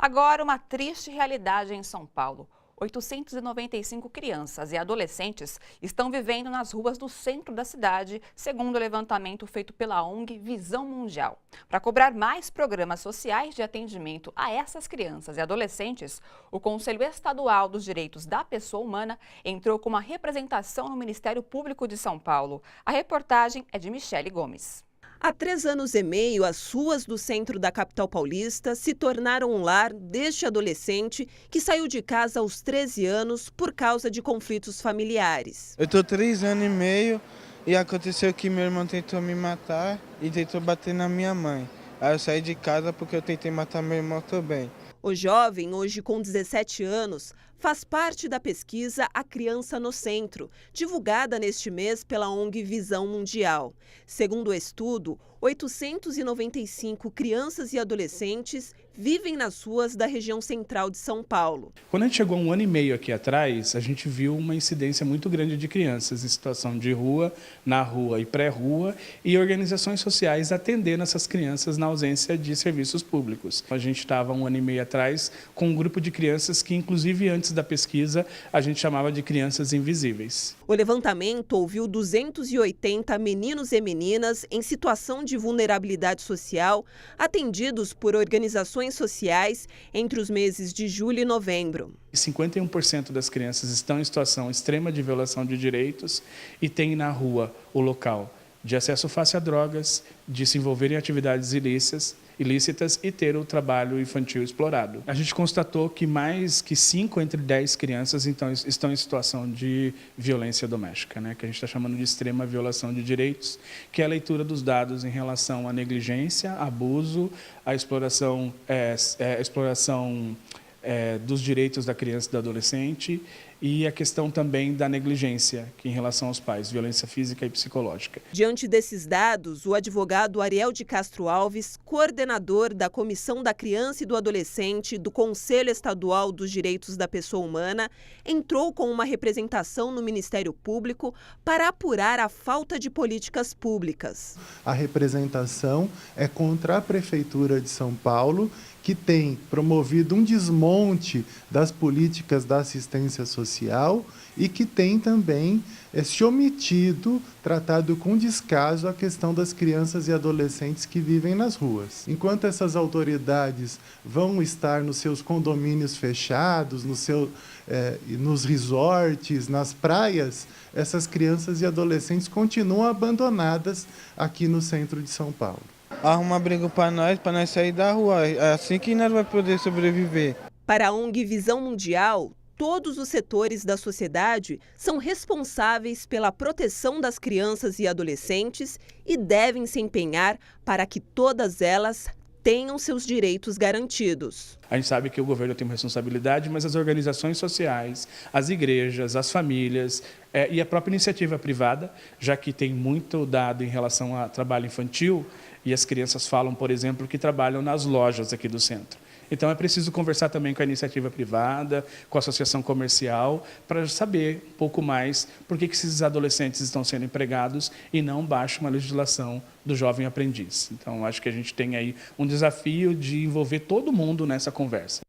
Agora, uma triste realidade em São Paulo. 895 crianças e adolescentes estão vivendo nas ruas do centro da cidade, segundo o levantamento feito pela ONG Visão Mundial. Para cobrar mais programas sociais de atendimento a essas crianças e adolescentes, o Conselho Estadual dos Direitos da Pessoa Humana entrou com uma representação no Ministério Público de São Paulo. A reportagem é de Michele Gomes. Há 3 anos e meio, as ruas do centro da capital paulista se tornaram um lar deste adolescente que saiu de casa aos 13 anos por causa de conflitos familiares. Eu estou 3 anos e meio e aconteceu que meu irmão tentou me matar e tentou bater na minha mãe. Aí eu saí de casa porque eu tentei matar meu irmão também. O jovem, hoje com 17 anos, faz parte da pesquisa A Criança no Centro, divulgada neste mês pela ONG Visão Mundial. Segundo o estudo, 895 crianças e adolescentes vivem nas ruas da região central de São Paulo. Quando a gente chegou 1 ano e meio aqui atrás, a gente viu uma incidência muito grande de crianças em situação de rua, na rua e pré-rua, e organizações sociais atendendo essas crianças na ausência de serviços públicos. A gente estava 1 ano e meio atrás com um grupo de crianças que, inclusive antes da pesquisa, a gente chamava de crianças invisíveis. O levantamento ouviu 280 meninos e meninas em situação de vulnerabilidade social, atendidos por organizações sociais entre os meses de julho e novembro. 51% das crianças estão em situação extrema de violação de direitos e têm na rua o local de acesso fácil a drogas, de se envolver em atividades ilícitas e ter o trabalho infantil explorado. A gente constatou que mais que 5 entre 10 crianças estão em situação de violência doméstica, que a gente está chamando de extrema violação de direitos, que é a leitura dos dados em relação à negligência, abuso, à exploração dos direitos da criança e do adolescente e a questão também da negligência que em relação aos pais, violência física e psicológica. Diante desses dados, o advogado Ariel de Castro Alves, coordenador da Comissão da Criança e do Adolescente do Conselho Estadual dos Direitos da Pessoa Humana, entrou com uma representação no Ministério Público para apurar a falta de políticas públicas. A representação é contra a Prefeitura de São Paulo, que tem promovido um desmonte das políticas da assistência social e que tem também se omitido, tratado com descaso a questão das crianças e adolescentes que vivem nas ruas. Enquanto essas autoridades vão estar nos seus condomínios fechados, nos resorts, nas praias, essas crianças e adolescentes continuam abandonadas aqui no centro de São Paulo. Arruma briga para nós sair da rua, é assim que nós vamos poder sobreviver. Para a ONG Visão Mundial, todos os setores da sociedade são responsáveis pela proteção das crianças e adolescentes e devem se empenhar para que todas elas tenham seus direitos garantidos. A gente sabe que o governo tem uma responsabilidade, mas as organizações sociais, as igrejas, as famílias e a própria iniciativa privada, já que tem muito dado em relação a trabalho infantil, e as crianças falam, por exemplo, que trabalham nas lojas aqui do centro. Então é preciso conversar também com a iniciativa privada, com a associação comercial, para saber um pouco mais por que esses adolescentes estão sendo empregados e não baixa uma legislação do jovem aprendiz. Então acho que a gente tem aí um desafio de envolver todo mundo nessa conversa.